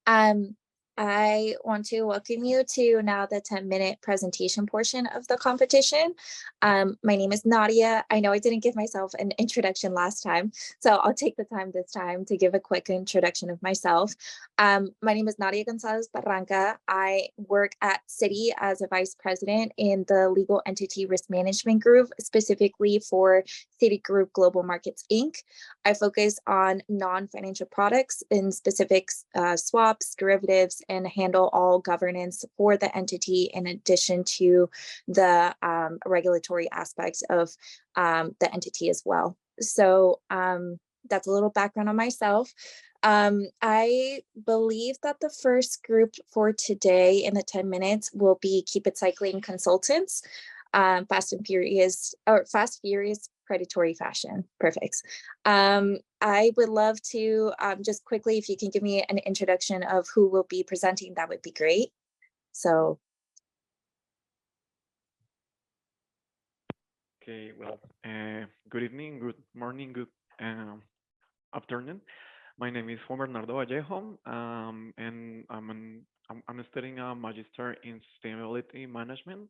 Um, I want to welcome you to now the 10-minute presentation portion of the competition. My name is Nadia. I know I didn't give myself an introduction last time, so I'll take the time this time to give a quick introduction of myself. My name is Nadia Gonzalez Barranca. I work at Citi as a vice president in the legal entity risk management group, specifically for Citigroup Global Markets, Inc. I focus on non-financial products, in specifics, swaps, derivatives, and handle all governance for the entity in addition to the regulatory aspects of the entity as well. So that's a little background on myself. I believe that the first group for today in the 10 minutes will be Keep It Cycling Consultants, Fast and Furious, or Fast Furious Predatory Fashion. Perfect. I would love to just quickly, if you can give me an introduction of who will be presenting, that would be great. So. Okay, well, good evening, good morning, good afternoon. My name is Juan Bernardo Vallejo, and I'm studying a Magister in Sustainability Management.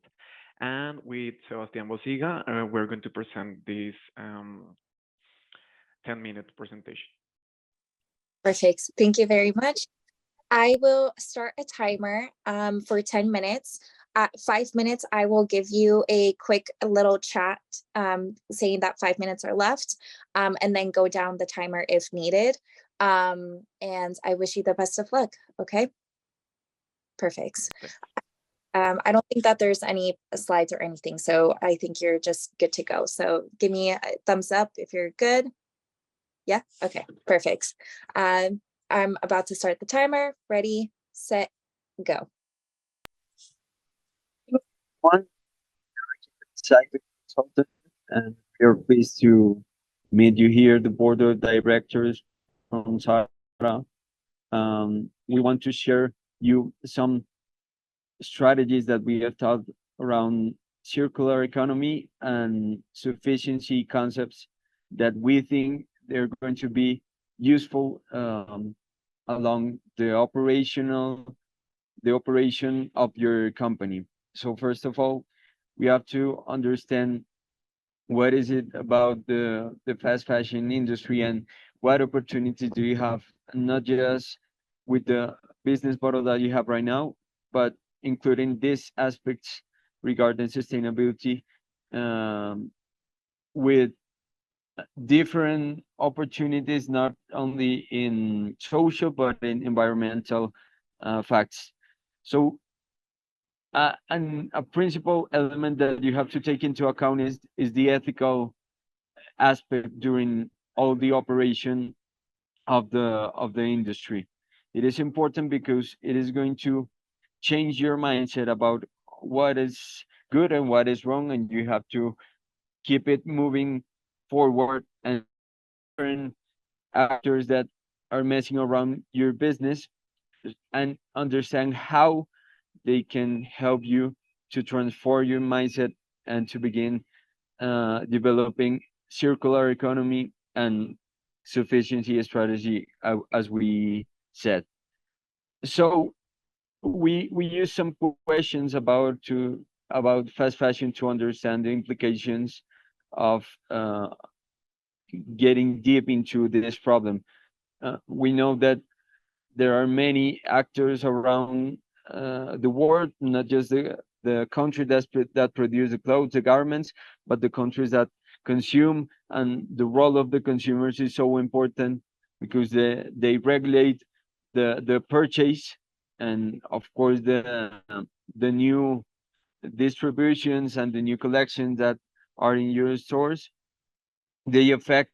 And with Sebastián Bosiga, we're going to present this 10-minute presentation. Perfect. Thank you very much. I will start a timer for 10 minutes. At 5 minutes, I will give you a quick little chat saying that 5 minutes are left, and then go down the timer if needed. And I wish you the best of luck. Okay. Perfect. I don't think that there's any slides or anything, so I think you're just good to go. So give me a thumbs up if you're good. Yeah. Okay. Perfect. I'm about to start the timer. Ready, set, go. One, cycling consultant, and we are pleased to meet you here, the board of directors from Sara. We want to share you some strategies that we have thought around circular economy and sufficiency concepts that we think they're going to be useful along the operation of your company. So first of all, we have to understand what is it about the fast fashion industry and what opportunities do you have, not just with the business model that you have right now, but including these aspects regarding sustainability with different opportunities, not only in social, but in environmental facts. So and a principal element that you have to take into account is the ethical aspect during all the operation of the industry. It is important because it is going to change your mindset about what is good and what is wrong, and you have to keep it moving forward and different actors that are messing around your business and understand how they can help you to transform your mindset and to begin developing circular economy and sufficiency strategy, as we said. So we use some questions about fast fashion to understand the implications of getting deep into this problem. We know that there are many actors around the world, not just the country that produce the clothes, the garments, but the countries that consume, and the role of the consumers is so important because they regulate the purchase, and of course the new distributions and the new collections that are in your stores, they affect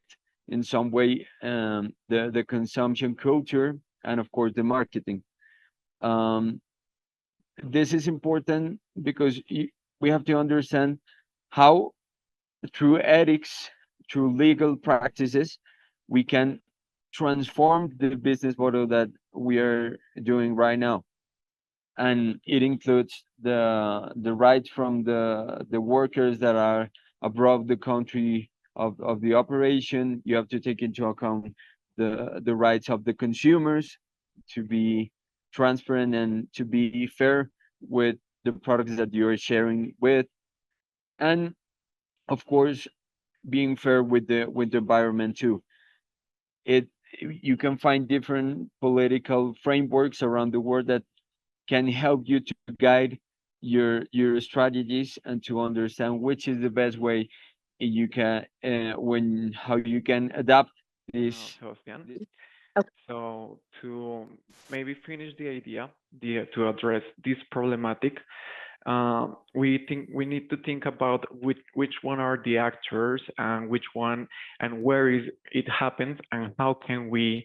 in some way the consumption culture and of course the marketing. This is important because we have to understand how through ethics, through legal practices, we can transform the business model that we are doing right now. And it includes the rights from the workers that are abroad the country of the operation. You have to take into account the rights of the consumers to be transparent and to be fair with the products that you're sharing with, and of course being fair with the environment too. It You can find different political frameworks around the world that can help you to guide your strategies and to understand which is the best way you can when how you can adapt this. Sebastian. Okay. So to maybe finish the idea, to address this problematic, we think we need to think about which one are the actors and which one and where is it happens and how can we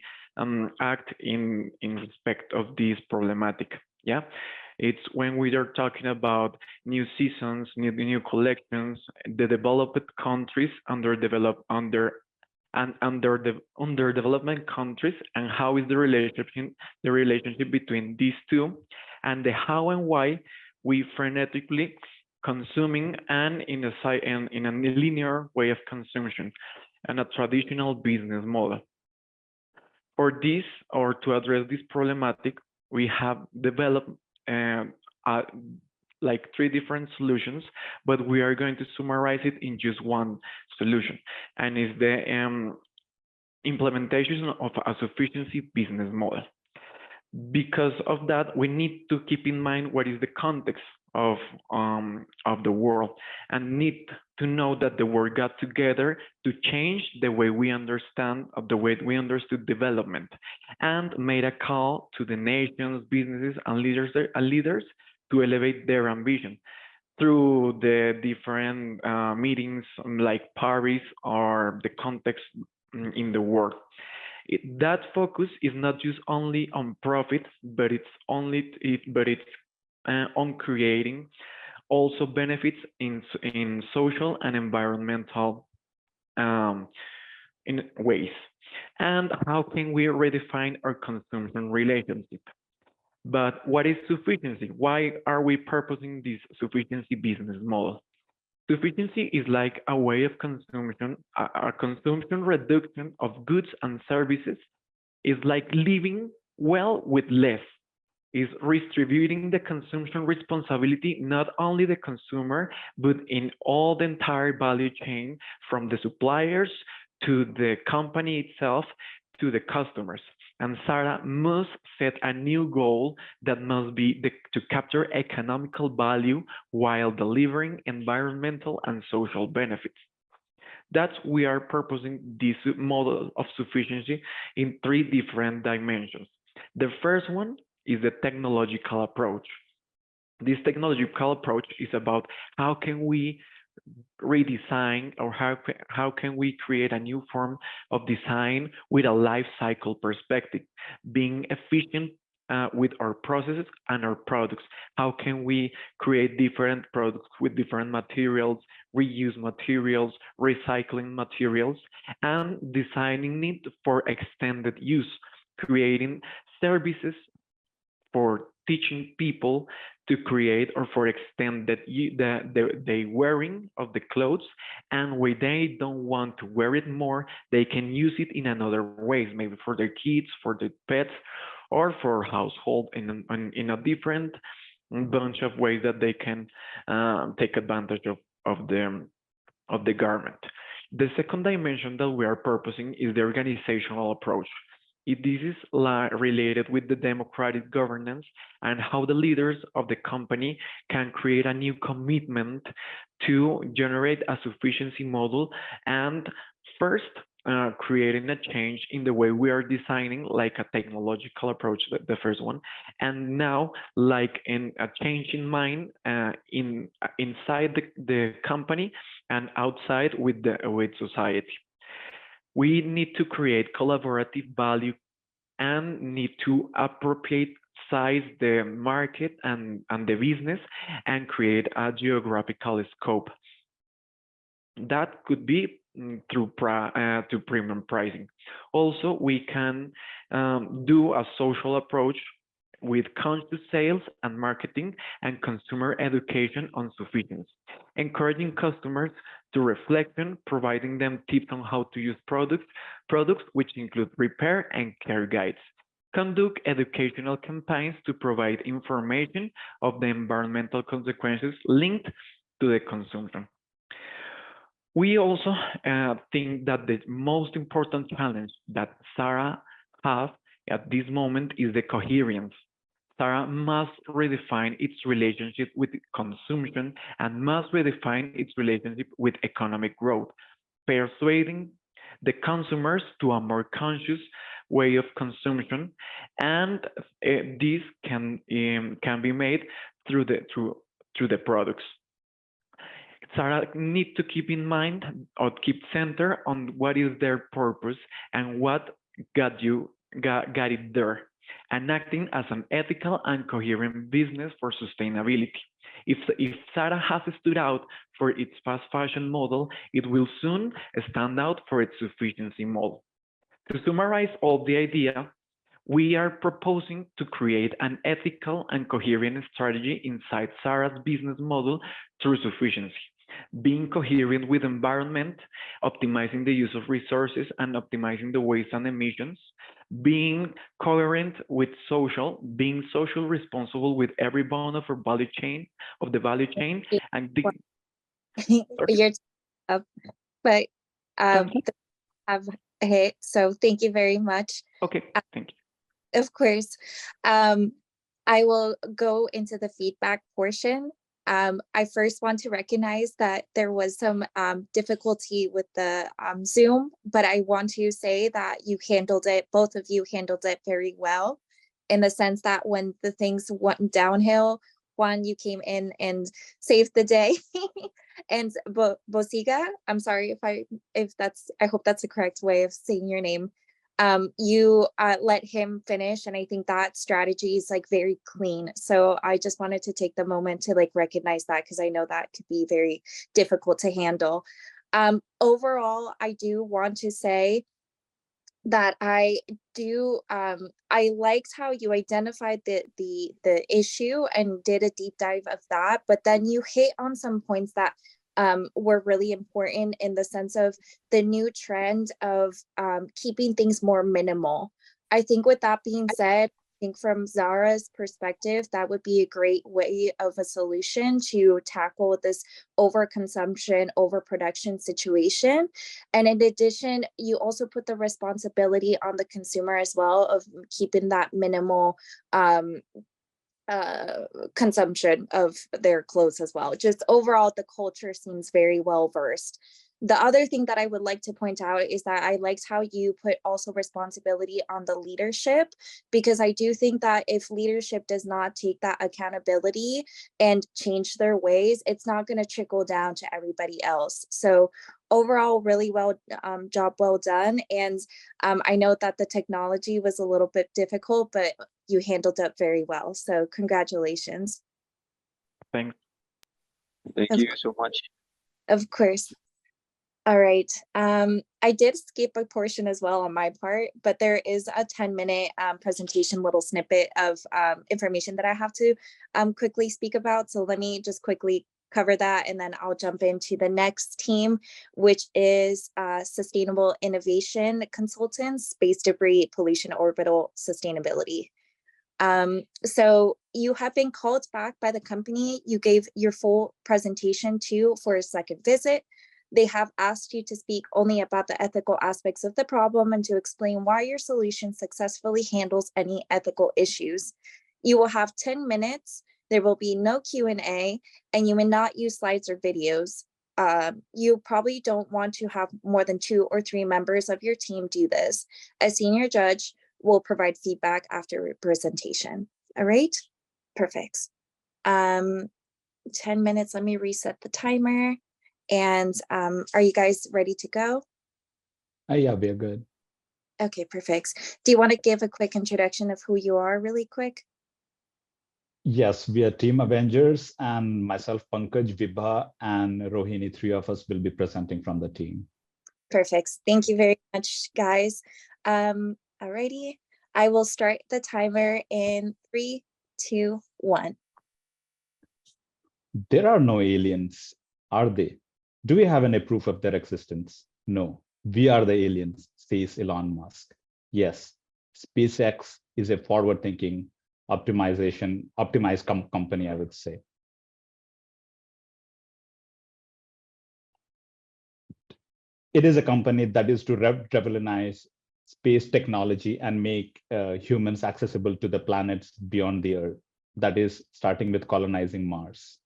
act in respect of this problematic. Yeah, it's when we are talking about new seasons, new collections, the developed countries, under development countries, and how is the relationship between these two, and the how and why we frenetically consuming and in a linear way of consumption and a traditional business model. For this, or to address this problematic, we have developed uh, like three different solutions, but we are going to summarize it in just one solution, and is the implementation of a sufficiency business model. Because of that, we need to keep in mind what is the context of the world, and need to know that the world got together to change the way we understand, of the way we understood development, and made a call to the nations, businesses, and leaders to elevate their ambition through the different meetings like Paris or the context in the world. That focus is not just only on profit, but it's on creating also benefits in social and environmental um, in ways. And how can we redefine our consumption relationship? But what is sufficiency? Why are we purposing this sufficiency business model? Sufficiency is like a way of consumption, a consumption reduction of goods and services is like living well with less, is redistributing the consumption responsibility, not only the consumer, but in all the entire value chain, from the suppliers to the company itself to the customers. And Sarah must set a new goal that must be to capture economical value while delivering environmental and social benefits. That's we are purposing this model of sufficiency in three different dimensions. The first one is the technological approach. This technological approach is about how can we redesign, or how can we create a new form of design with a life cycle perspective, being efficient with our processes and our products. How can we create different products with different materials, reuse materials, recycling materials, and designing it for extended use, creating services for teaching people to create, or for extended the wearing of the clothes, and when they don't want to wear it more, they can use it in another ways, maybe for their kids, for their pets, or for household in a different bunch of ways that they can take advantage of the garment. The second dimension that we are purposing is the organizational approach. This is related with the democratic governance and how the leaders of the company can create a new commitment to generate a sufficiency model, and first creating a change in the way we are designing, like a technological approach, the first one, and now like in a change in mind inside the company and outside with society. We need to create collaborative value and need to appropriate size the market and the business, and create a geographical scope. That could be through to premium pricing. Also, we can do a social approach with conscious sales and marketing and consumer education on sufficiency, encouraging customers to reflection, providing them tips on how to use products which include repair and care guides. conduct educational campaigns to provide information of the environmental consequences linked to the consumption. We also think that the most important challenge that SARA has at this moment is the coherence. SARA must redefine its relationship with consumption and must redefine its relationship with economic growth, persuading the consumers to a more conscious way of consumption, and this can be made through the products. SARA need to keep in mind or keep center on what is their purpose and what got it there, and acting as an ethical and coherent business for sustainability. If SARA has stood out for its fast fashion model, it will soon stand out for its sufficiency model. To summarize all the idea, we are proposing to create an ethical and coherent strategy inside SARA's business model through sufficiency, being coherent with environment, optimizing the use of resources and optimizing the waste and emissions, being coherent with social, being social responsible with every bound of our value chain, and you're up, but have hit. So thank you very much. Okay, thank you. Of course. I will go into the feedback portion. I first want to recognize that there was some difficulty with the Zoom, but I want to say that you handled it, both of you handled it very well, in the sense that when the things went downhill, Juan, you came in and saved the day. And Bosiga, I'm sorry I hope that's the correct way of saying your name. You let him finish, and I think that strategy is like very clean. So I just wanted to take the moment to like recognize that, because I know that could be very difficult to handle. Overall, I do want to say that I liked how you identified the issue and did a deep dive of that, but then you hit on some points that were really important, in the sense of the new trend of keeping things more minimal. I think with that being said, I think from Zara's perspective, that would be a great way of a solution to tackle this overconsumption, overproduction situation. And in addition, you also put the responsibility on the consumer as well of keeping that minimal consumption of their clothes as well. Just overall, the culture seems very well versed. The other thing that I would like to point out is that I liked how you put also responsibility on the leadership, because I do think that if leadership does not take that accountability and change their ways, it's not going to trickle down to everybody else. So overall, really job well done. And I know that the technology was a little bit difficult, but you handled it very well. So congratulations. Thanks. Thank you so much. Of course. All right. I did skip a portion as well on my part, but there is a 10-minute presentation little snippet of information that I have to quickly speak about. So let me just quickly cover that, and then I'll jump into the next team, which is Sustainable Innovation Consultants, Space Debris, Pollution, Orbital Sustainability. So you have been called back by the company you gave your full presentation to for a second visit. They have asked you to speak only about the ethical aspects of the problem and to explain why your solution successfully handles any ethical issues. You will have 10 minutes. There will be no Q&A, and you may not use slides or videos. You probably don't want to have more than 2 or 3 members of your team do this. A senior judge will provide feedback after presentation. All right, perfect. 10 minutes, let me reset the timer. And are you guys ready to go? Yeah, we're good. Okay, perfect. Do you want to give a quick introduction of who you are really quick? Yes, we are Team Avengers, and myself, Pankaj, Vibha, and Rohini, 3 of us will be presenting from the team. Perfect. Thank you very much, guys. Alrighty, I will start the timer in 3, 2, 1. There are no aliens, are they? Do we have any proof of their existence? No, we are the aliens, says Elon Musk. Yes, SpaceX is a forward-thinking optimized company, I would say. It is a company that is to revolutionize space technology and make humans accessible to the planets beyond the Earth. That is starting with colonizing Mars.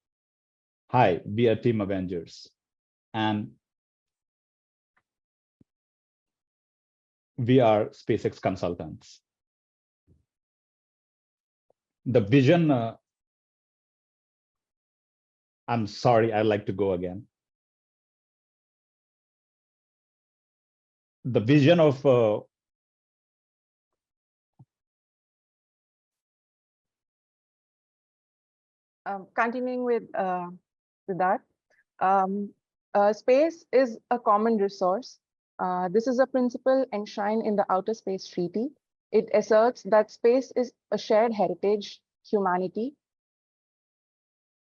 Hi, we are Team Avengers, and we are SpaceX consultants. The vision, I'm sorry, I'd like to go again. The vision of continuing with that, space is a common resource. This is a principle enshrined in the Outer Space Treaty. It asserts that space is a shared heritage, humanity,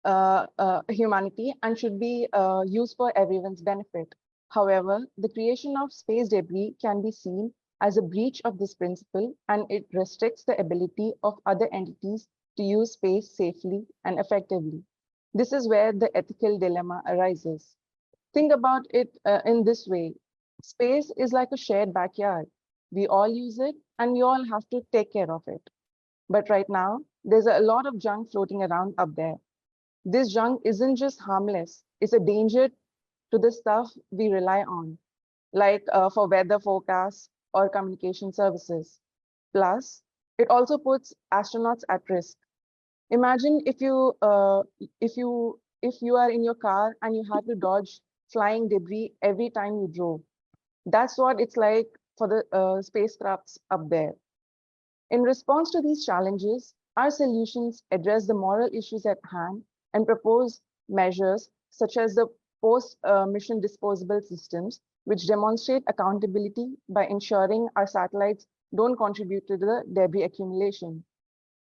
and should be used for everyone's benefit. However, the creation of space debris can be seen as a breach of this principle, and it restricts the ability of other entities to use space safely and effectively. This is where the ethical dilemma arises. Think about it in this way. Space is like a shared backyard. We all use it, and we all have to take care of it. But right now, there's a lot of junk floating around up there. This junk isn't just harmless, it's a danger to the stuff we rely on, like for weather forecasts or communication services. Plus, it also puts astronauts at risk. Imagine if you are in your car and you had to dodge flying debris every time you drove. That's what it's like for the spacecrafts up there. In response to these challenges, our solutions address the moral issues at hand and propose measures such as the post-mission disposable systems, which demonstrate accountability by ensuring our satellites don't contribute to the debris accumulation.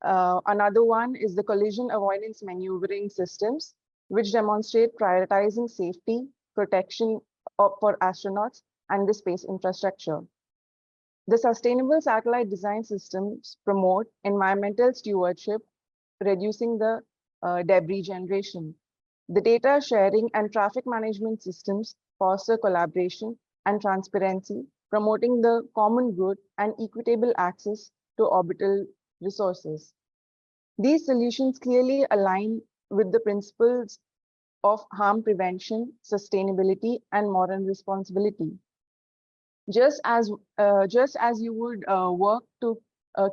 Another one is the collision avoidance maneuvering systems, which demonstrate prioritizing safety, protection for astronauts, and the space infrastructure. The sustainable satellite design systems promote environmental stewardship, reducing the debris generation. The data sharing and traffic management systems foster collaboration and transparency, promoting the common good and equitable access to orbital resources. These solutions clearly align with the principles of harm prevention, sustainability, and moral responsibility. Just as you would work to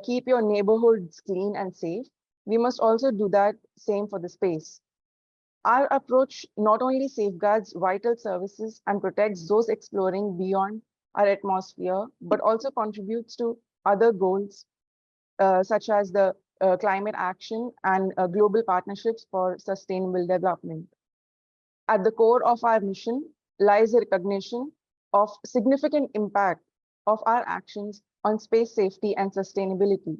keep your neighborhoods clean and safe, we must also do that same for the space. Our approach not only safeguards vital services and protects those exploring beyond our atmosphere, but also contributes to other goals, such as the climate action and global partnerships for sustainable development. At the core of our mission lies a recognition of significant impact of our actions on space safety and sustainability.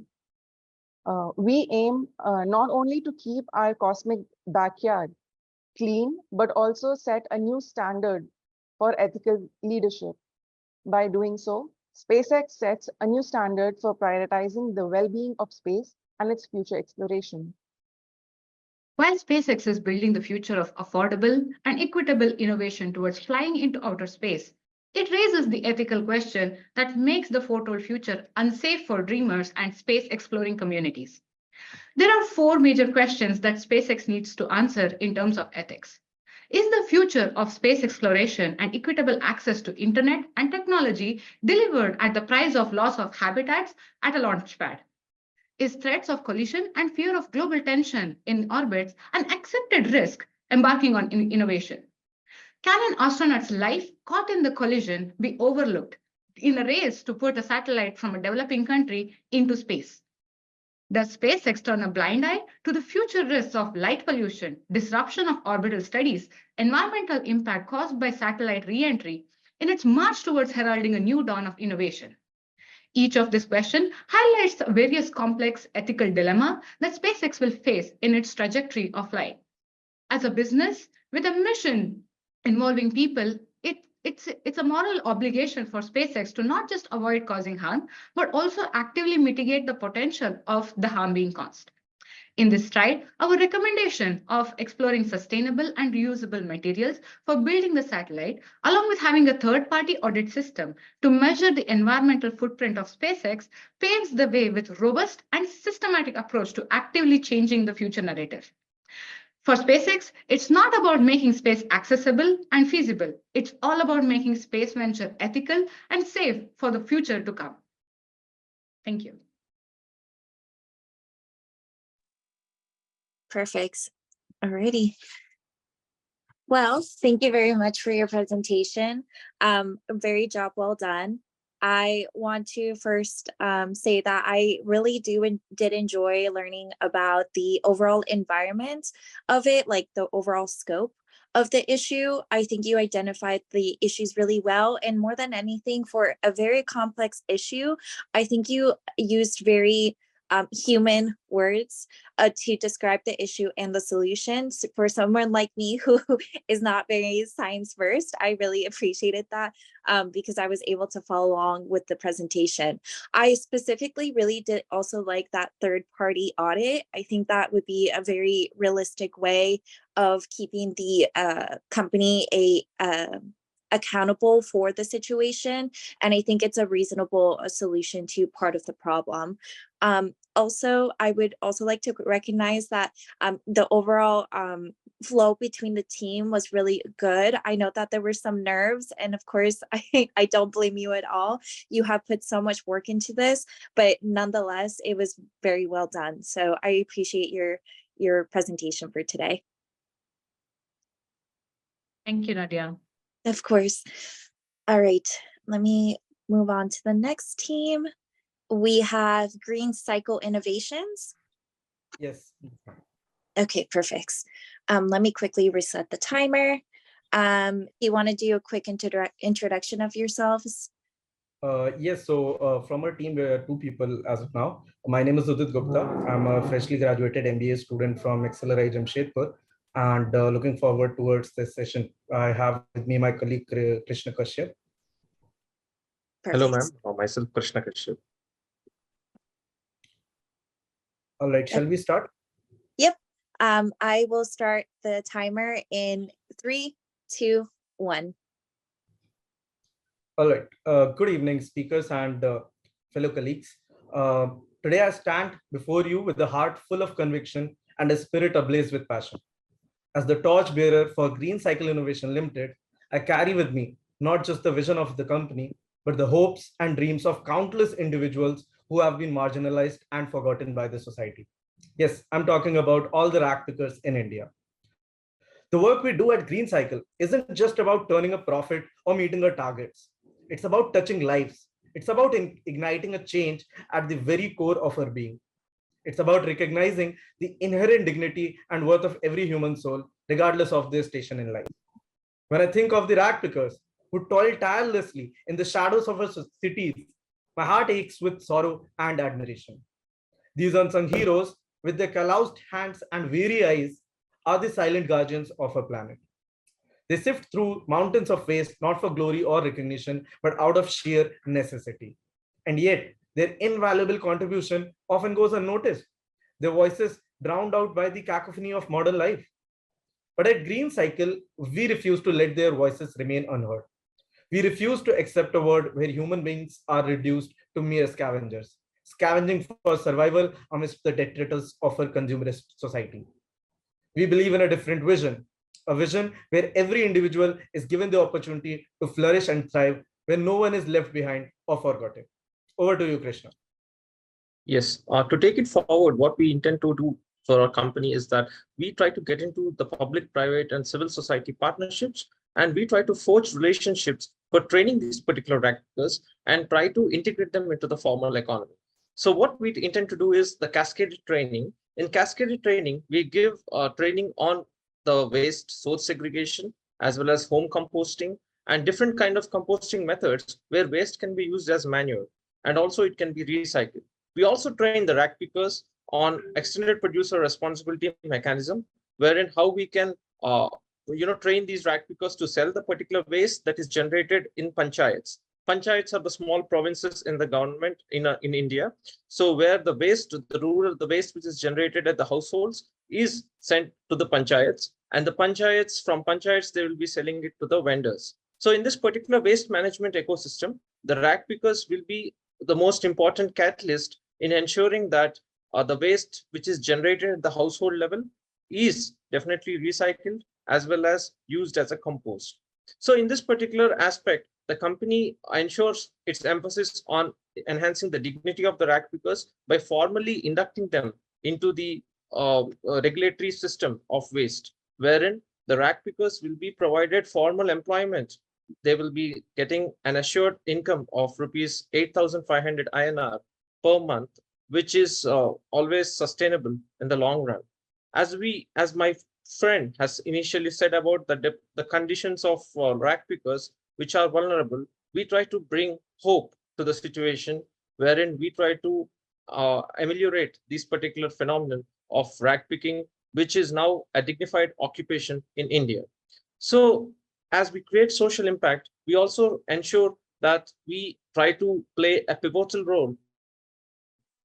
We aim not only to keep our cosmic backyard clean, but also set a new standard for ethical leadership. By doing so, SpaceX sets a new standard for prioritizing the well-being of space and its future exploration. While SpaceX is building the future of affordable and equitable innovation towards flying into outer space, it raises the ethical question that makes the foretold future unsafe for dreamers and space exploring communities. There are 4 major questions that SpaceX needs to answer in terms of ethics. Is the future of space exploration and equitable access to internet and technology delivered at the price of loss of habitats at a launch pad? Is threats of collision and fear of global tension in orbits an accepted risk embarking on innovation? Can an astronaut's life caught in the collision be overlooked in a race to put a satellite from a developing country into space? Does SpaceX turn a blind eye to the future risks of light pollution, disruption of orbital studies, environmental impact caused by satellite re-entry in its march towards heralding a new dawn of innovation? Each of these questions highlights various complex ethical dilemmas that SpaceX will face in its trajectory of flight. As a business with a mission involving people, it it's a moral obligation for SpaceX to not just avoid causing harm, but also actively mitigate the potential of the harm being caused. In this stride, our recommendation of exploring sustainable and reusable materials for building the satellite, along with having a third-party audit system to measure the environmental footprint of SpaceX, paves the way with robust and systematic approach to actively changing the future narrative. For SpaceX, it's not about making space accessible and feasible. It's all about making space venture ethical and safe for the future to come. Thank you. Perfect. Alrighty. Well, thank you very much for your presentation. Very job well done. I want to first say that I really did enjoy learning about the overall environment of it, like the overall scope of the issue. I think you identified the issues really well, and more than anything, for a very complex issue, I think you used very human words to describe the issue and the solutions. For someone like me who is not very science versed, I really appreciated that because I was able to follow along with the presentation. I specifically really did also like that third-party audit. I think that would be a very realistic way of keeping the company accountable for the situation. And I think it's a reasonable solution to part of the problem. Also, I would also like to recognize that the overall flow between the team was really good. I know that there were some nerves, and of course, I don't blame you at all. You have put so much work into this, but nonetheless, it was very well done. So I appreciate your presentation for today. Thank you, Nadia. Of course. All right, let me move on to the next team. We have GreenCycle Innovations. Yes. Okay, perfect. Let me quickly reset the timer. You want to do a quick introduction of yourselves? Yes, so from our team, there are two people as of now. My name is Udit Gupta. I'm a freshly graduated MBA student from XLRI-Xavier, and looking forward towards this session. I have with me my colleague Krishna Kashyap. Hello, ma'am. Myself, Krishna Kashyap. All right, shall we start? Yep. I will start the timer in 3, 2, 1. All right. Good evening, speakers and fellow colleagues. Today I stand before you with a heart full of conviction and a spirit ablaze with passion. As the torchbearer for GreenCycle Innovation Limited, I carry with me not just the vision of the company, but the hopes and dreams of countless individuals who have been marginalized and forgotten by the society. Yes, I'm talking about all the Ragpickers in India. The work we do at GreenCycle isn't just about turning a profit or meeting our targets. It's about touching lives. It's about igniting a change at the very core of our being. It's about recognizing the inherent dignity and worth of every human soul, regardless of their station in life. When I think of the Ragpickers who toil tirelessly in the shadows of our cities, my heart aches with sorrow and admiration. These unsung heroes, with their calloused hands and weary eyes, are the silent guardians of our planet. They sift through mountains of waste, not for glory or recognition, but out of sheer necessity. And yet, their invaluable contribution often goes unnoticed. Their voices drowned out by the cacophony of modern life. But at GreenCycle, we refuse to let their voices remain unheard. We refuse to accept a world where human beings are reduced to mere scavengers, scavenging for survival amidst the detritus of our consumerist society. We believe in a different vision, a vision where every individual is given the opportunity to flourish and thrive, where no one is left behind or forgotten. Over to you, Krishna. Yes, to take it forward, what we intend to do for our company is that we try to get into the public, private, and civil society partnerships, and we try to forge relationships for training these particular Ragpickers and try to integrate them into the formal economy. So what we intend to do is the cascaded training. In cascaded training, we give training on the waste source segregation, as well as home composting and different kind of composting methods where waste can be used as manure, and also it can be recycled. We also train the Ragpickers on extended producer responsibility mechanism, wherein how we can train these rag pickers to sell the particular waste that is generated in panchayats. Panchayats are the small provinces in the government in India. So where the waste, the waste which is generated at the households is sent to the panchayats, and the panchayats, from panchayats, they will be selling it to the vendors. So in this particular waste management ecosystem, the rag pickers will be the most important catalyst in ensuring that the waste which is generated at the household level is definitely recycled as well as used as a compost. So in this particular aspect, the company ensures its emphasis on enhancing the dignity of the rag pickers by formally inducting them into the regulatory system of waste, wherein the rag pickers will be provided formal employment. They will be getting an assured income of rupees 8,500 INR per month, which is always sustainable in the long run. As my friend has initially said about the conditions of rag pickers, which are vulnerable, we try to bring hope to the situation, wherein we try to ameliorate this particular phenomenon of rag picking, which is now a dignified occupation in India. So as we create social impact, we also ensure that we try to play a pivotal role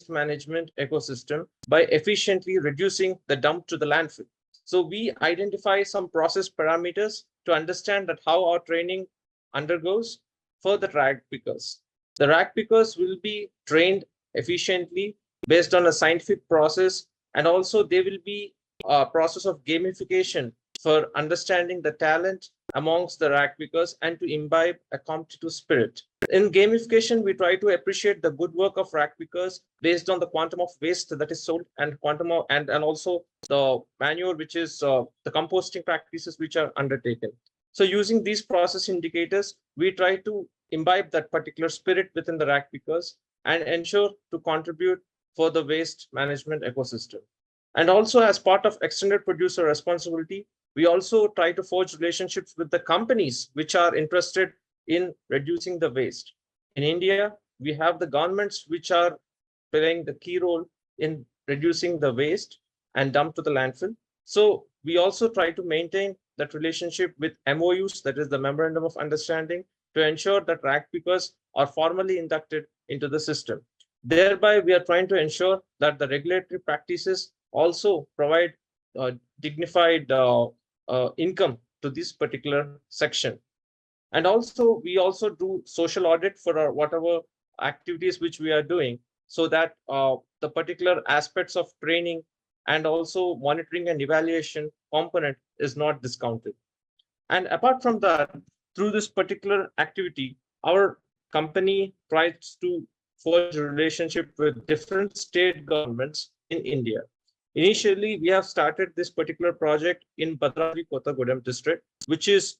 management ecosystem by efficiently reducing the dump to the landfill. So we identify some process parameters to understand that how our training undergoes for the rag pickers. The rag pickers will be trained efficiently based on a scientific process, and also there will be a process of gamification for understanding the talent amongst the rag pickers and to imbibe a competitive spirit. In gamification, we try to appreciate the good work of rag pickers based on the quantum of waste that is sold and quantum of, and also the manure, which is the composting practices which are undertaken. So using these process indicators, we try to imbibe that particular spirit within the rag pickers and ensure to contribute for the waste management ecosystem. And also, as part of extended producer responsibility, we also try to forge relationships with the companies which are interested in reducing the waste. In India, we have the governments which are playing the key role in reducing the waste and dump to the landfill. So we also try to maintain that relationship with MOUs, that is the Memorandum of Understanding, to ensure that rag pickers are formally inducted into the system. Thereby, we are trying to ensure that the regulatory practices also provide dignified income to this particular section. And also, we also do social audit for our whatever activities which we are doing, so that the particular aspects of training and also monitoring and evaluation component is not discounted. And apart from that, through this particular activity, our company tries to forge a relationship with different state governments in India. Initially, we have started this particular project in Bhadravati Kottagudem district, which is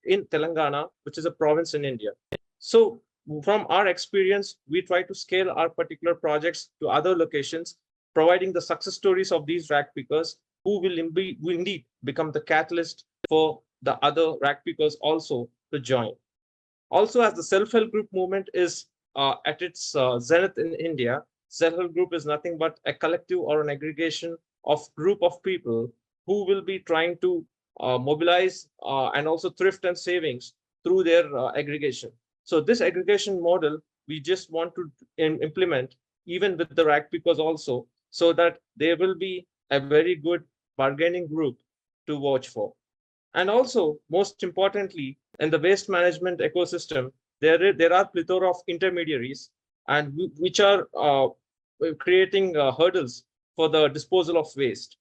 in Telangana, which is a province in India. So from our experience, we try to scale our particular projects to other locations, providing the success stories of these rag pickers who will indeed become the catalyst for the other rag pickers also to join. Also, as the self-help group movement is at its zenith in India, self-help group is nothing but a collective or an aggregation of group of people who will be trying to mobilize and also thrift and savings through their aggregation. So this aggregation model, we just want to implement even with the rag pickers also, so that there will be a very good bargaining group to watch for. And also, most importantly, in the waste management ecosystem, there are plethora of intermediaries and which are creating hurdles for the disposal of waste.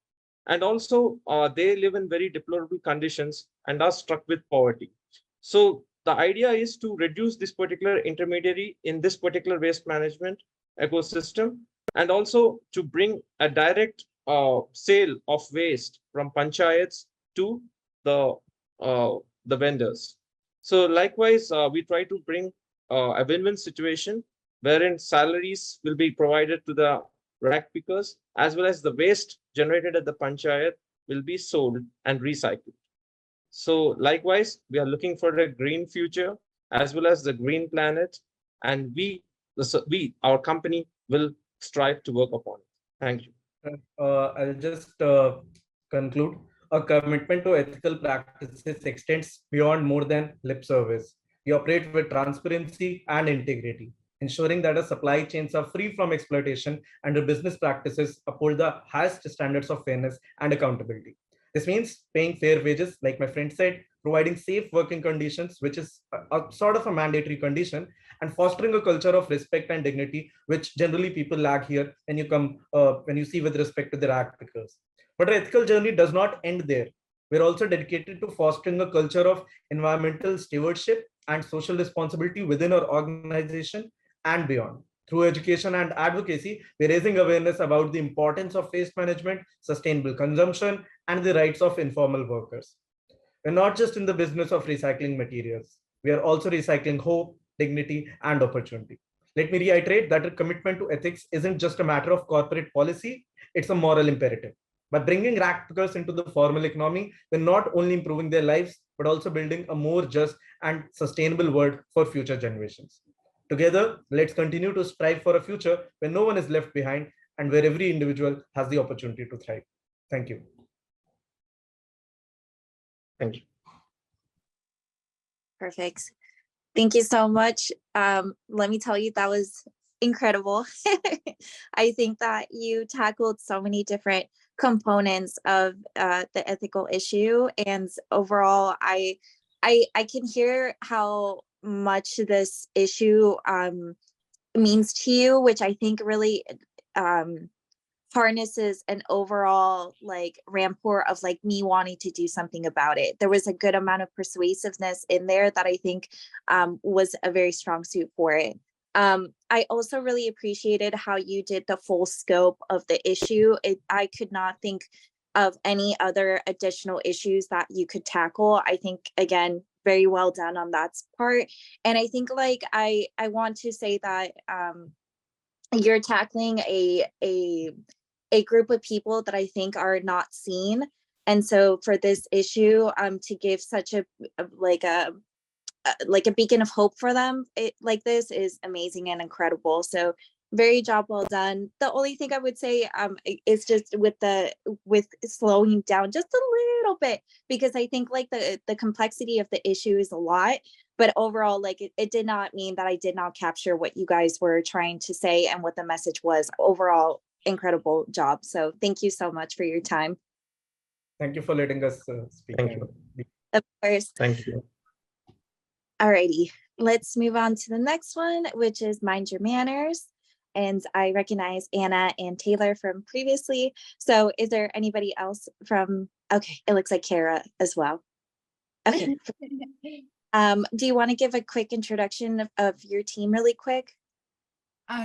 And also, they live in very deplorable conditions and are struck with poverty. So the idea is to reduce this particular intermediary in this particular waste management ecosystem, and also to bring a direct sale of waste from panchayats to the vendors. So likewise, we try to bring a win-win situation wherein salaries will be provided to the rag pickers, as well as the waste generated at the panchayat will be sold and recycled. So likewise, we are looking for a green future as well as the green planet, and our company will strive to work upon it. Thank you. I'll just conclude. our commitment to ethical practices extends beyond more than lip service. We operate with transparency and integrity, ensuring that our supply chains are free from exploitation and our business practices uphold the highest standards of fairness and accountability. This means paying fair wages, like my friend said, providing safe working conditions, which is a sort of a mandatory condition, and fostering a culture of respect and dignity, which generally people lack here when you see with respect to the Ragpickers. But our ethical journey does not end there. We're also dedicated to fostering a culture of environmental stewardship and social responsibility within our organization and beyond. Through education and advocacy, we're raising awareness about the importance of waste management, sustainable consumption, and the rights of informal workers. We're not just in the business of recycling materials. We are also recycling hope, dignity, and opportunity. Let me reiterate that a commitment to ethics isn't just a matter of corporate policy, it's a moral imperative. By bringing Ragpickers into the formal economy, we're not only improving their lives, but also building a more just and sustainable world for future generations. Together, let's continue to strive for a future where no one is left behind and where every individual has the opportunity to thrive. Thank you. Thank you. Perfect. Thank you so much. Let me tell you, that was incredible. I think that you tackled so many different components of the ethical issue, and overall, I can hear how much this issue means to you, which I think really harnesses an overall like rampart of like me wanting to do something about it. There was a good amount of persuasiveness in there that I think was a very strong suit for it. I also really appreciated how you did the full scope of the issue. I could not think of any other additional issues that you could tackle. I think, again, very well done on that part. And I think like I want to say that you're tackling a group of people that I think are not seen. And so for this issue, to give such a beacon of hope for them, like this is amazing and incredible. So very job well done. The only thing I would say is just with slowing down just a little bit, because I think like the complexity of the issue is a lot, but overall, like it did not mean that I did not capture what you guys were trying to say and what the message was. Overall, incredible job. So thank you so much for your time. Thank you for letting us speak. Thank you. Of course. Thank you. Alrighty, let's move on to the next one, which is Mind Your Manners. And I recognize Anna and Taylor from previously. So is there anybody else from, okay, it looks like Kara as well. Okay. Do you want to give a quick introduction of your team really quick?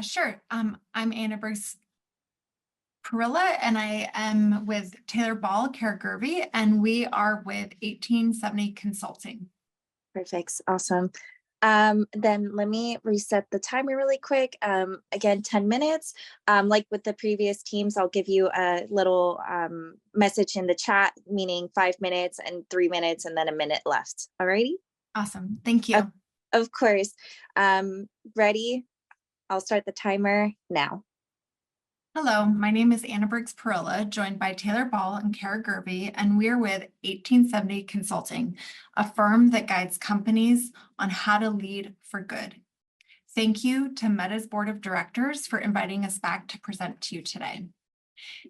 Sure. I'm Anna Bruce Perilla, and I am with Taylor Ball, Kara Gervey, and we are with 1870 Consulting. Perfect. Awesome. Then let me reset the timer really quick. Again, 10 minutes. Like with the previous teams, I'll give you a little message in the chat, meaning 5 minutes and 3 minutes and then a minute left. Alrighty? Awesome. Thank you. Of course. Ready? I'll start the timer now. Hello, my name is Anna Briggs Perilla, joined by Taylor Ball and Kara Gervey, and we're with 1870 Consulting, a firm that guides companies on how to lead for good. Thank you to Meta's Board of Directors for inviting us back to present to you today.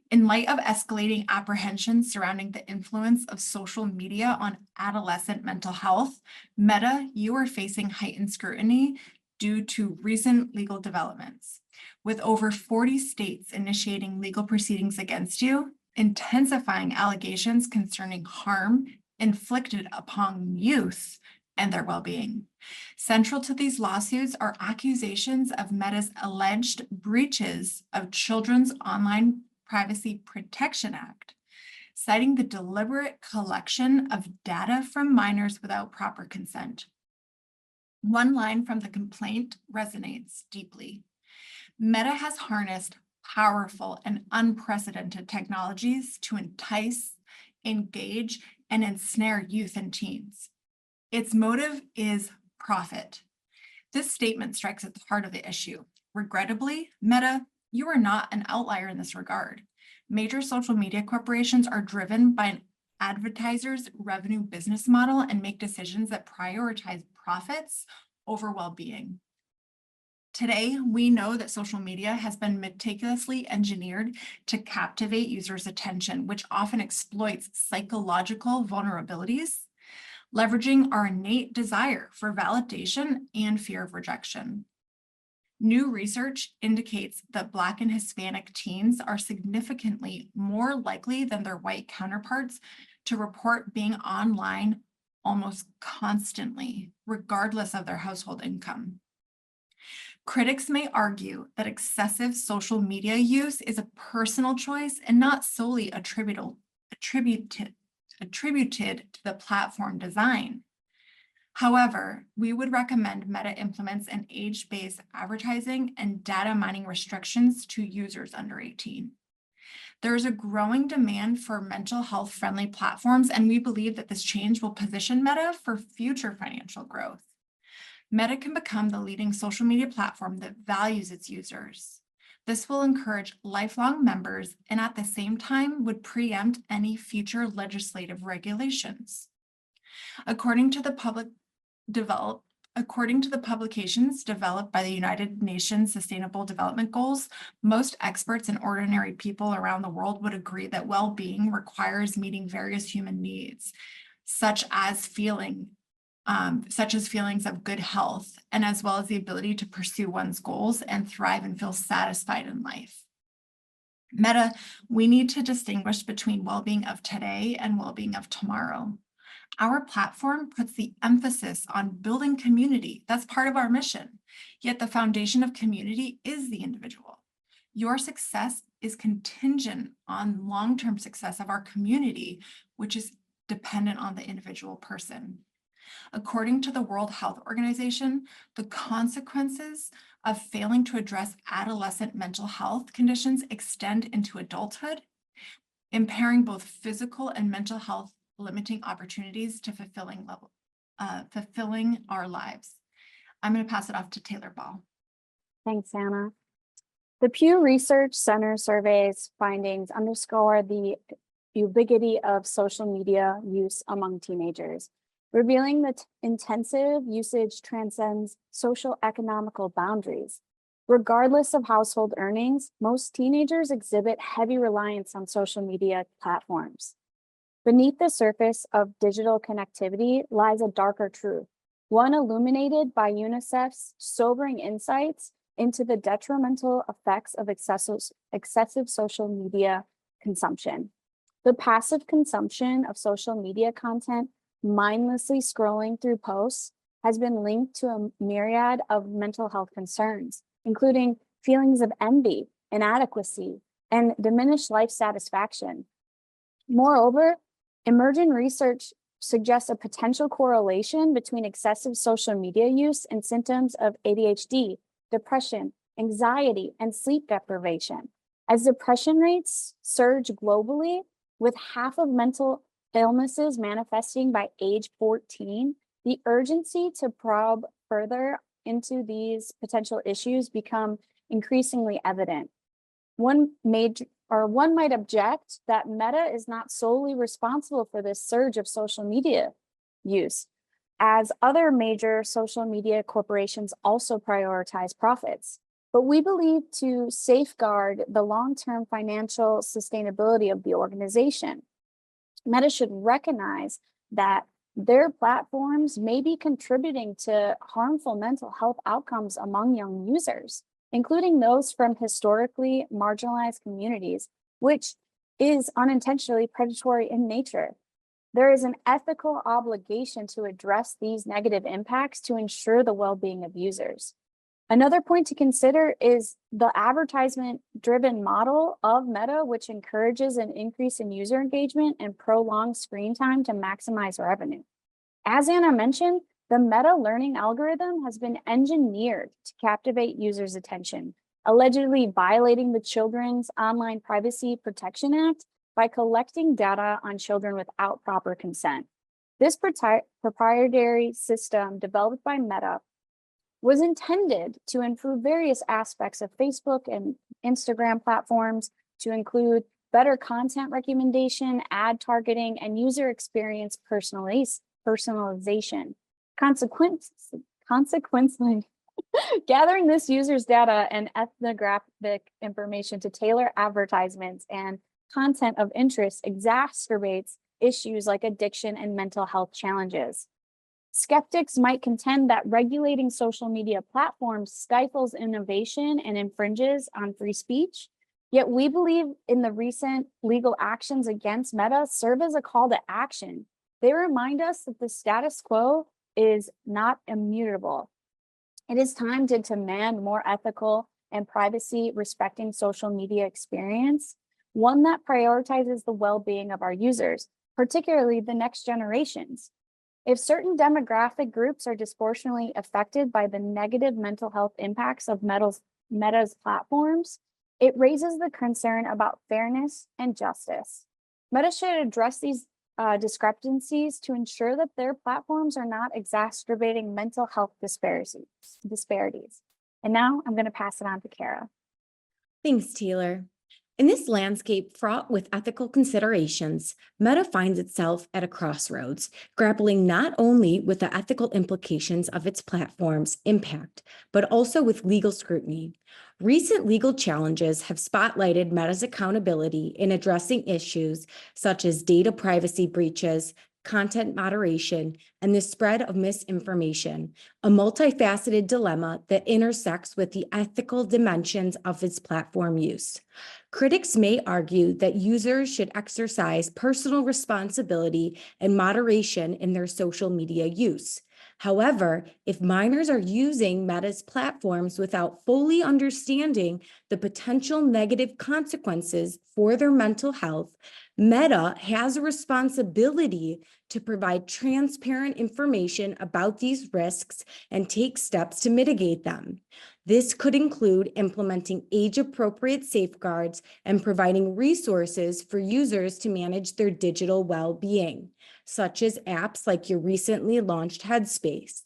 In light of escalating apprehensions surrounding the influence of social media on adolescent mental health, Meta, you are facing heightened scrutiny due to recent legal developments. With over 40 states initiating legal proceedings against you, intensifying allegations concerning harm inflicted upon youth and their well-being. Central to these lawsuits are accusations of Meta's alleged breaches of Children's Online Privacy Protection Act, citing the deliberate collection of data from minors without proper consent. One line from the complaint resonates deeply. Meta has harnessed powerful and unprecedented technologies to entice, engage, and ensnare youth and teens. Its motive is profit. This statement strikes at the heart of the issue. Regrettably, Meta, you are not an outlier in this regard. Major social media corporations are driven by an advertisers' revenue business model and make decisions that prioritize profits over well-being. Today, we know that social media has been meticulously engineered to captivate users' attention, which often exploits psychological vulnerabilities, leveraging our innate desire for validation and fear of rejection. New research indicates that Black and Hispanic teens are significantly more likely than their white counterparts to report being online almost constantly, regardless of their household income. Critics may argue that excessive social media use is a personal choice and not solely attributed to the platform design. However, we would recommend Meta implements an age-based advertising and data mining restrictions to users under 18. There is a growing demand for mental health friendly platforms, and we believe that this change will position Meta for future financial growth. Meta can become the leading social media platform that values its users. This will encourage lifelong members and at the same time would preempt any future legislative regulations. According to the publications developed by the United Nations Sustainable Development Goals, most experts and ordinary people around the world would agree that well-being requires meeting various human needs, such as feelings of good health, and as well as the ability to pursue one's goals and thrive and feel satisfied in life. Meta, we need to distinguish between well-being of today and well-being of tomorrow. Our platform puts the emphasis on building community. That's part of our mission. Yet the foundation of community is the individual. Your success is contingent on long-term success of our community, which is dependent on the individual person. According to the World Health Organization, the consequences of failing to address adolescent mental health conditions extend into adulthood, impairing both physical and mental health, limiting opportunities to fulfilling our lives. I'm going to pass it off to Taylor Ball. Thanks, Anna. The Pew Research Center survey's findings underscore the ubiquity of social media use among teenagers, revealing that intensive usage transcends social economical boundaries. Regardless of household earnings, most teenagers exhibit heavy reliance on social media platforms. Beneath the surface of digital connectivity lies a darker truth, one illuminated by UNICEF's sobering insights into the detrimental effects of excessive social media consumption. The passive consumption of social media content, mindlessly scrolling through posts, has been linked to a myriad of mental health concerns, including feelings of envy, inadequacy, and diminished life satisfaction. Moreover, emerging research suggests a potential correlation between excessive social media use and symptoms of ADHD, depression, anxiety, and sleep deprivation. As depression rates surge globally, with half of mental illnesses manifesting by age 14, the urgency to probe further into these potential issues become increasingly evident. One might object that Meta is not solely responsible for this surge of social media use, as other major social media corporations also prioritize profits. But we believe to safeguard the long-term financial sustainability of the organization, Meta should recognize that their platforms may be contributing to harmful mental health outcomes among young users, including those from historically marginalized communities, which is unintentionally predatory in nature. There is an ethical obligation to address these negative impacts to ensure the well-being of users. Another point to consider is the advertisement-driven model of Meta, which encourages an increase in user engagement and prolonged screen time to maximize revenue. As Anna mentioned, the Meta learning algorithm has been engineered to captivate users' attention, allegedly violating the Children's Online Privacy Protection Act by collecting data on children without proper consent. This proprietary system developed by Meta was intended to improve various aspects of Facebook and Instagram platforms, to include better content recommendation, ad targeting, and user experience personalization. Consequently, gathering this user's data and ethnographic information to tailor advertisements and content of interest exacerbates issues like addiction and mental health challenges. Skeptics might contend that regulating social media platforms stifles innovation and infringes on free speech. Yet we believe in the recent legal actions against Meta serve as a call to action. They remind us that the status quo is not immutable. It is time to demand more ethical and privacy respecting social media experience, one that prioritizes the well-being of our users, particularly the next generations. If certain demographic groups are disproportionately affected by the negative mental health impacts of Meta's platforms, it raises the concern about fairness and justice. Meta should address these discrepancies to ensure that their platforms are not exacerbating mental health disparities. And now I'm going to pass it on to Kara. Thanks, Taylor. In this landscape fraught with ethical considerations, Meta finds itself at a crossroads, grappling not only with the ethical implications of its platform's impact, but also with legal scrutiny. Recent legal challenges have spotlighted Meta's accountability in addressing issues such as data privacy breaches, content moderation, and the spread of misinformation, a multifaceted dilemma that intersects with the ethical dimensions of its platform use. Critics may argue that users should exercise personal responsibility and moderation in their social media use. However, if minors are using Meta's platforms without fully understanding the potential negative consequences for their mental health, Meta has a responsibility to provide transparent information about these risks and take steps to mitigate them. This could include implementing age-appropriate safeguards and providing resources for users to manage their digital well-being, such as apps like your recently launched Headspace.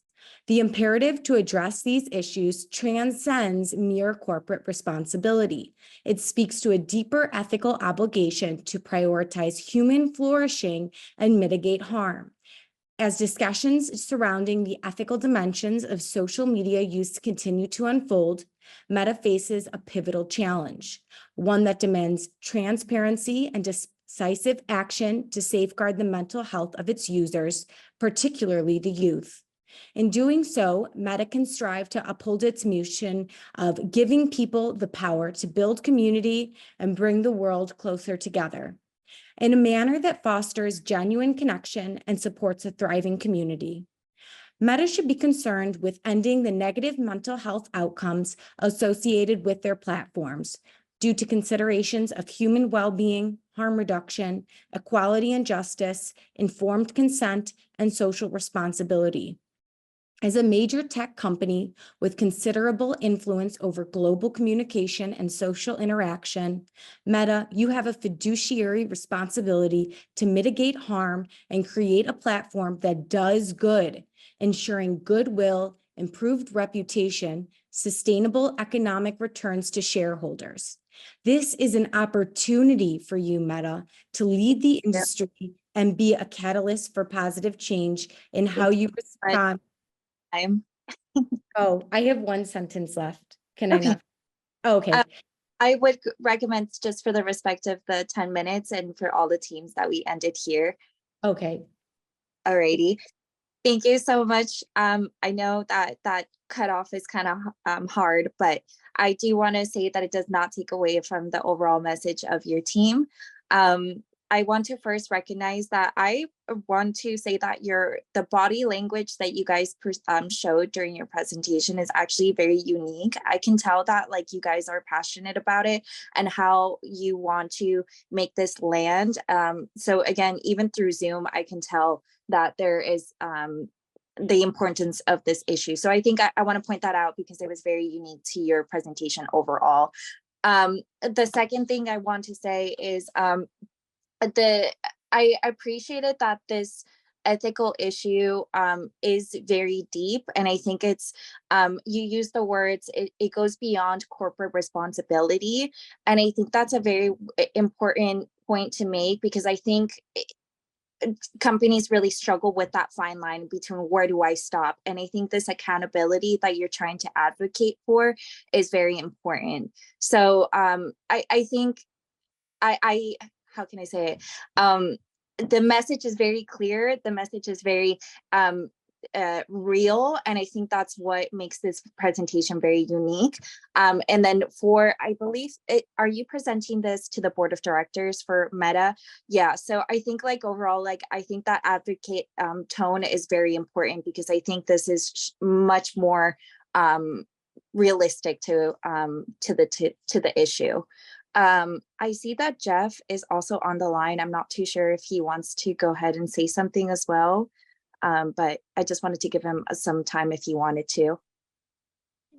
The imperative to address these issues transcends mere corporate responsibility. It speaks to a deeper ethical obligation to prioritize human flourishing and mitigate harm. As discussions surrounding the ethical dimensions of social media use continue to unfold, Meta faces a pivotal challenge, one that demands transparency and decisive action to safeguard the mental health of its users, particularly the youth. In doing so, Meta can strive to uphold its mission of giving people the power to build community and bring the world closer together in a manner that fosters genuine connection and supports a thriving community. Meta should be concerned with ending the negative mental health outcomes associated with their platforms due to considerations of human well-being, harm reduction, equality and justice, informed consent, and social responsibility. As a major tech company with considerable influence over global communication and social interaction, Meta, you have a fiduciary responsibility to mitigate harm and create a platform that does good, ensuring goodwill, improved reputation, sustainable economic returns to shareholders. This is an opportunity for you, Meta, to lead the industry and be a catalyst for positive change in how you respond. Oh, I have one sentence left. Can I not? Oh, okay. I would recommend, just for the respect of the 10 minutes and for all the teams, that we ended here. Okay. Alrighty. Thank you so much. I know that that cutoff is kind of hard, but I do want to say that it does not take away from the overall message of your team. I want to first recognize that I want to say that the body language that you guys showed during your presentation is actually very unique. I can tell that like you guys are passionate about it and how you want to make this land. So again, even through Zoom, I can tell that there is the importance of this issue. So I think I want to point that out because it was very unique to your presentation overall. The second thing I want to say is I appreciated that this ethical issue is very deep, and I think it's you use the words, it goes beyond corporate responsibility, and I think that's a very important point to make, because I think companies really struggle with that fine line between where do I stop, and I think this accountability that you're trying to advocate for is very important. So I think I how can I say it? The message is very clear. The message is very real, and I think that's what makes this presentation very unique. And then I believe are you presenting this to the board of directors for Meta? Yeah, so I think like overall, like I think that advocate tone is very important, because I think this is much more realistic to the issue. I see that Jeff is also on the line. I'm not too sure if he wants to go ahead and say something as well. But I just wanted to give him some time if he wanted to.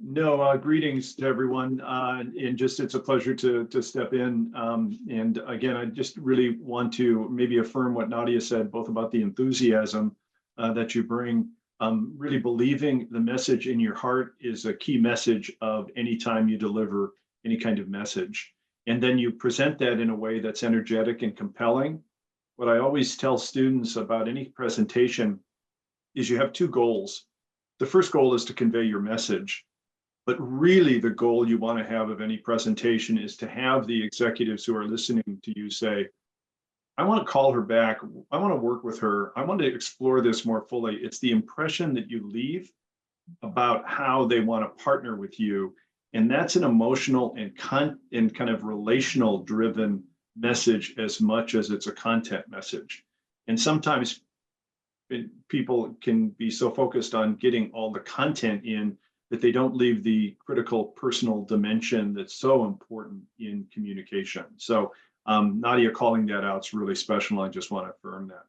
No, greetings to everyone. And just, it's a pleasure to step in. And again, I just really want to maybe affirm what Nadia said, both about the enthusiasm that you bring. Really believing the message in your heart is a key message of any time you deliver any kind of message. And then you present that in a way that's energetic and compelling. What I always tell students about any presentation is you have two goals. The first goal is to convey your message, but really the goal you want to have of any presentation is to have the executives who are listening to you say, I want to call her back. I want to work with her. I want to explore this more fully. It's the impression that you leave about how they want to partner with you. And that's an emotional and kind of relational driven message as much as it's a content message. And sometimes people can be so focused on getting all the content in that they don't leave the critical personal dimension that's so important in communication. So Nadia calling that out is really special. I just want to affirm that.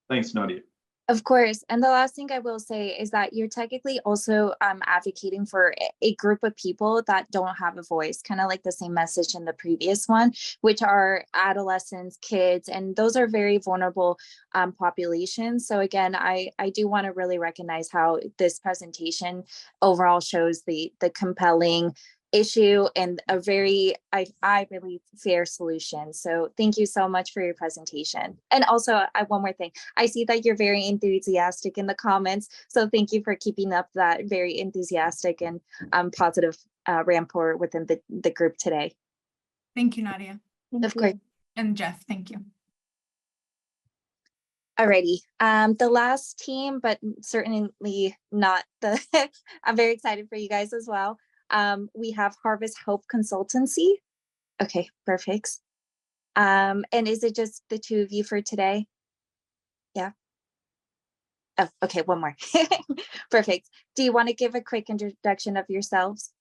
Thanks, Nadia. Of course. And the last thing I will say is that you're technically also advocating for a group of people that don't have a voice, kind of like the same message in the previous one, which are adolescents, kids, and those are very vulnerable populations. So again, I do want to really recognize how this presentation overall shows the compelling issue and a very, I believe, fair solution. So thank you so much for your presentation. And also, one more thing, I see that you're very enthusiastic in the comments. So thank you for keeping up that very enthusiastic and positive rapport within the group today. Thank you, Nadia. Of course. And Jeff, thank you. Alrighty, the last team, but certainly not the, I'm very excited for you guys as well. We have Harvest Hope Consultancy. Okay, perfect. And is it just the two of you for today? Yeah. Oh, okay, one more. Perfect. Do you want to give a quick introduction of yourselves?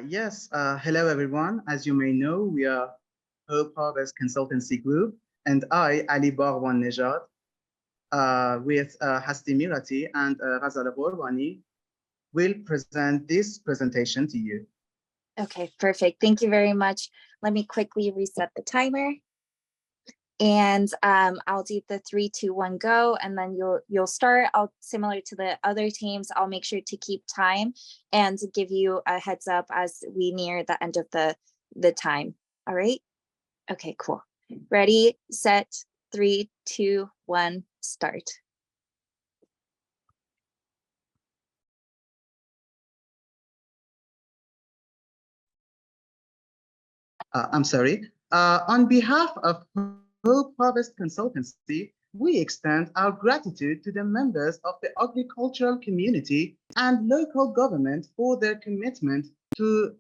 Yes. Hello, everyone. As you may know, we are Hope Harvest Consultancy Group, and I, Ali Barwan Nejad, with Hasti Mirati and Ghazal Ghorwani, will present this presentation to you. Okay, perfect. Thank you very much. Let me quickly reset the timer. And I'll do the 3, 2, 1, go, and then you'll start. Similar to the other teams, I'll make sure to keep time and give you a heads up as we near the end of the time. All right? Okay, cool. Ready, set, 3, 2, 1, start. I'm sorry. On behalf of Hope Harvest Consultancy, we extend our gratitude to the members of the agricultural community and local government for their commitment to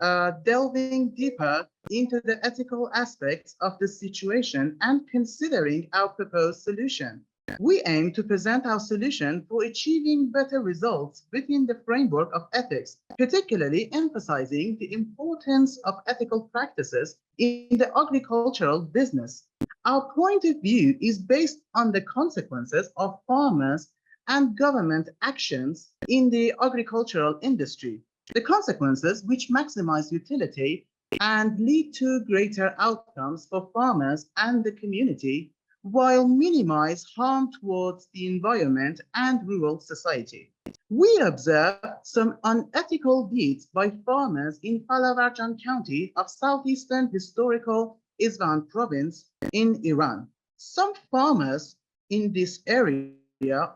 delving deeper into the ethical aspects of the situation and considering our proposed solution. We aim to present our solution for achieving better results within the framework of ethics, particularly emphasizing the importance of ethical practices in the agricultural business. Our point of view is based on the consequences of farmers and government actions in the agricultural industry. The consequences which maximize utility and lead to greater outcomes for farmers and the community while minimize harm towards the environment and rural society. We observe some unethical deeds by farmers in Palavarjan County of southeastern historical Isfahan province in Iran. Some farmers in this area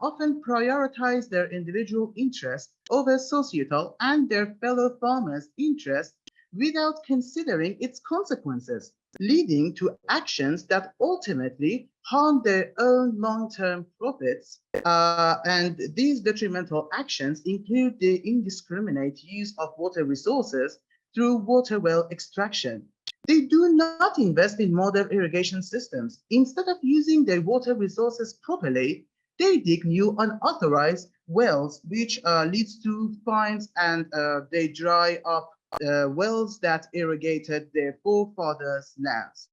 often prioritize their individual interests over societal and their fellow farmers' interests without considering its consequences, leading to actions that ultimately harm their own long-term profits. And these detrimental actions include the indiscriminate use of water resources through water well extraction. They do not invest in modern irrigation systems. Instead of using their water resources properly, they dig new unauthorized wells, which leads to fines, and they dry up wells that irrigated their forefathers' lands.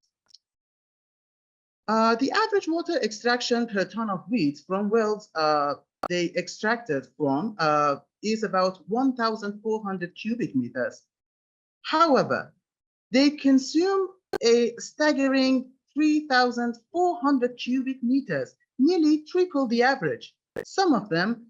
The average water extraction per ton of wheat from wells they extracted from is about 1,400 cubic meters. However, they consume a staggering 3,400 cubic meters, nearly triple the average. Some of them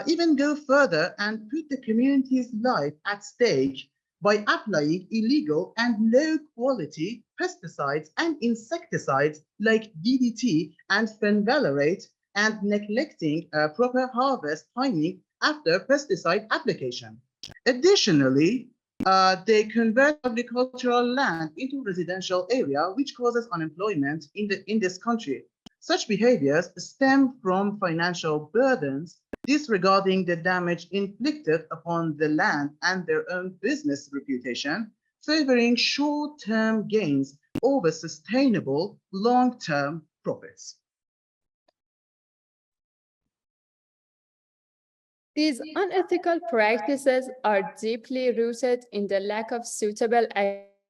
even go further and put the community's life at stake by applying illegal and low-quality pesticides and insecticides like DDT and fenvalerate, and neglecting proper harvest timing after pesticide application. Additionally, they convert agricultural land into residential area, which causes unemployment in this country. Such behaviors stem from financial burdens, disregarding the damage inflicted upon the land and their own business reputation, favoring short-term gains over sustainable long-term profits. These unethical practices are deeply rooted in the lack of suitable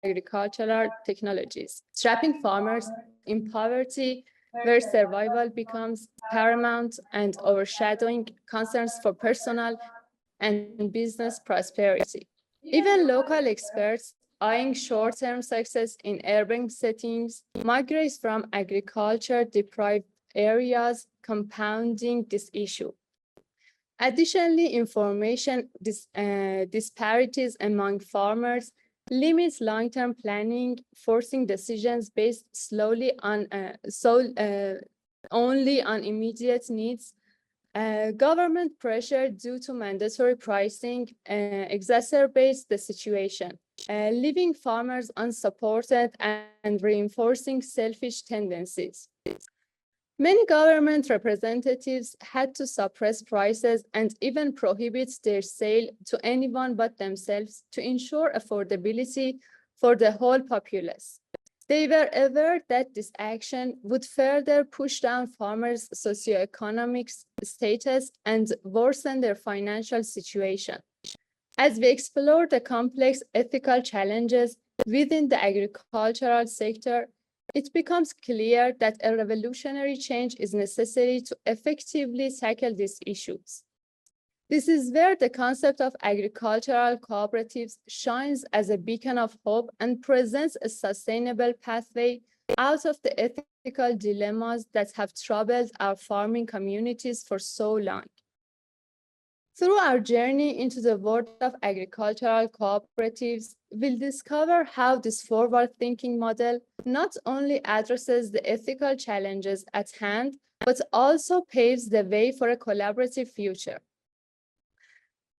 agricultural technologies, trapping farmers in poverty, where survival becomes paramount and overshadowing concerns for personal and business prosperity. Even local experts, eyeing short-term success in urban settings, migrate from agriculture-deprived areas, compounding this issue. Additionally, information disparities among farmers limits long-term planning, forcing decisions based only on immediate needs. Government pressure due to mandatory pricing exacerbates the situation, leaving farmers unsupported and reinforcing selfish tendencies. Many government representatives had to suppress prices and even prohibit their sale to anyone but themselves to ensure affordability for the whole populace. They were aware that this action would further push down farmers' socioeconomic status and worsen their financial situation. As we explore the complex ethical challenges within the agricultural sector, it becomes clear that a revolutionary change is necessary to effectively tackle these issues. This is where the concept of agricultural cooperatives shines as a beacon of hope and presents a sustainable pathway out of the ethical dilemmas that have troubled our farming communities for so long. Through our journey into the world of agricultural cooperatives, we'll discover how this forward-thinking model not only addresses the ethical challenges at hand, but also paves the way for a collaborative future.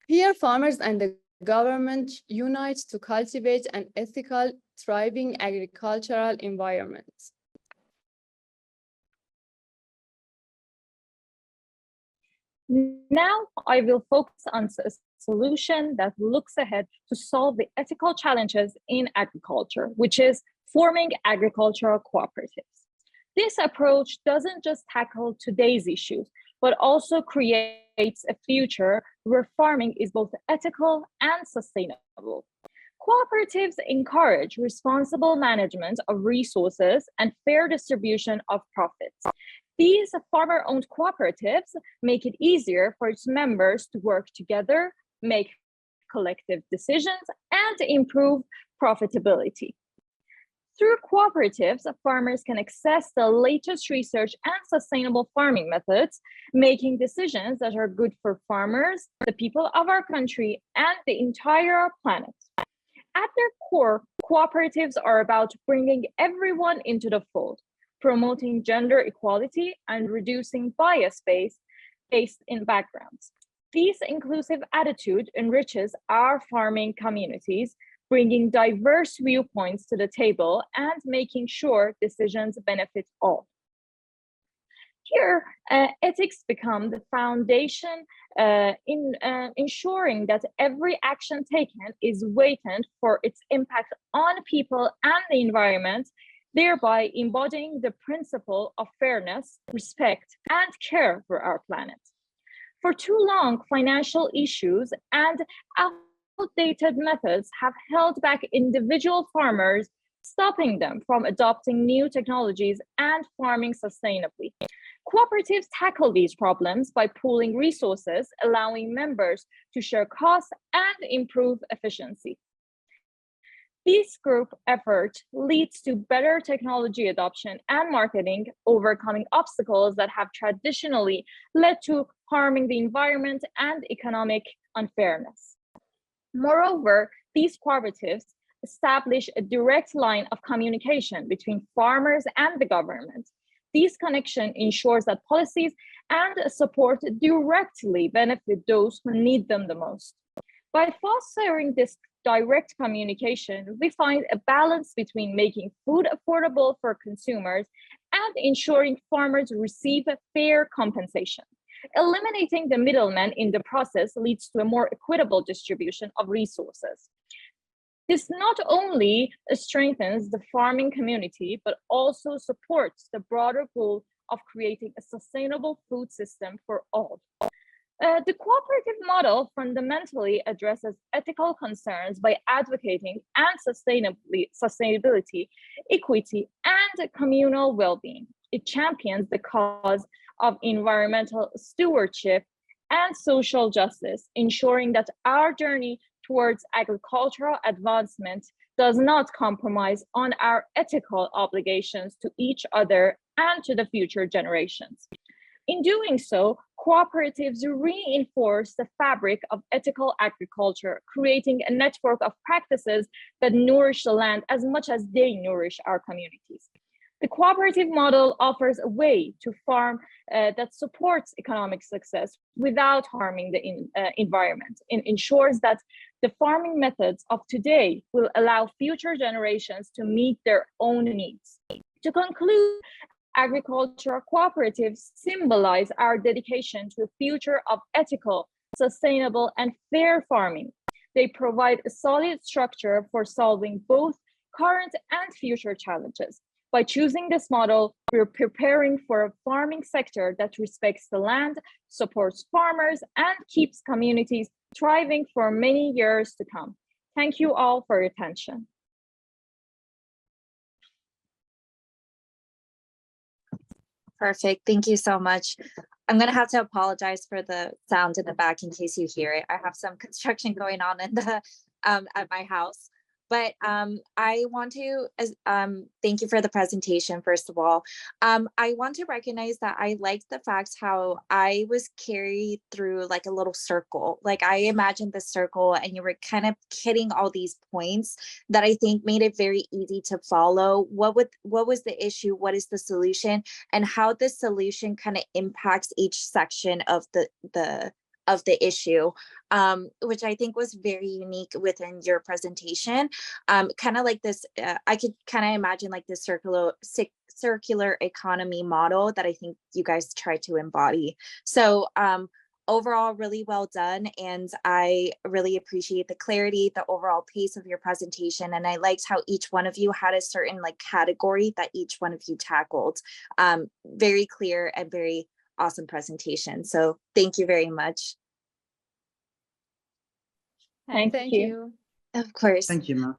Here, farmers and the government unite to cultivate an ethical, thriving agricultural environment. Now, I will focus on a solution that looks ahead to solve the ethical challenges in agriculture, which is forming agricultural cooperatives. This approach doesn't just tackle today's issues, but also creates a future where farming is both ethical and sustainable. Cooperatives encourage responsible management of resources and fair distribution of profits. These farmer-owned cooperatives make it easier for its members to work together, make collective decisions, and improve profitability. Through cooperatives, farmers can access the latest research and sustainable farming methods, making decisions that are good for farmers, the people of our country, and the entire planet. At their core, cooperatives are about bringing everyone into the fold, promoting gender equality and reducing bias based in backgrounds. This inclusive attitude enriches our farming communities, bringing diverse viewpoints to the table and making sure decisions benefit all. Here, ethics become the foundation in ensuring that every action taken is weighted for its impact on people and the environment, thereby embodying the principle of fairness, respect, and care for our planet. For too long, financial issues and outdated methods have held back individual farmers, stopping them from adopting new technologies and farming sustainably. Cooperatives tackle these problems by pooling resources, allowing members to share costs and improve efficiency. This group effort leads to better technology adoption and marketing, overcoming obstacles that have traditionally led to harming the environment and economic unfairness. Moreover, these cooperatives establish a direct line of communication between farmers and the government. This connection ensures that policies and support directly benefit those who need them the most. By fostering this direct communication, we find a balance between making food affordable for consumers and ensuring farmers receive fair compensation. Eliminating the middleman in the process leads to a more equitable distribution of resources. This not only strengthens the farming community, but also supports the broader goal of creating a sustainable food system for all. The cooperative model fundamentally addresses ethical concerns by advocating and sustainability, equity, and communal well-being. It champions the cause of environmental stewardship and social justice, ensuring that our journey towards agricultural advancement does not compromise on our ethical obligations to each other and to the future generations. In doing so, cooperatives reinforce the fabric of ethical agriculture, creating a network of practices that nourish the land as much as they nourish our communities. The cooperative model offers a way to farm that supports economic success without harming the environment and ensures that the farming methods of today will allow future generations to meet their own needs. To conclude, agricultural cooperatives symbolize our dedication to a future of ethical, sustainable, and fair farming. They provide a solid structure for solving both current and future challenges. By choosing this model, we're preparing for a farming sector that respects the land, supports farmers, and keeps communities thriving for many years to come. Thank you all for your attention. Perfect. Thank you so much. I'm going to have to apologize for the sound in the back in case you hear it. I have some construction going on in the at my house. But I want to thank you for the presentation, first of all. I want to recognize that I liked the fact how I was carried through like a little circle. Like I imagined the circle and you were kind of hitting all these points that I think made it very easy to follow. What was the issue? What is the solution? And how the solution kind of impacts each section of the issue, which I think was very unique within your presentation. Kind of like this, I could kind of imagine like this circular economy model that I think you guys try to embody. So overall, really well done. And I really appreciate the clarity, the overall pace of your presentation. And I liked how each one of you had a certain like category that each one of you tackled. Very clear and very awesome presentation. So thank you very much. Thank you. Of course. Thank you, Ma.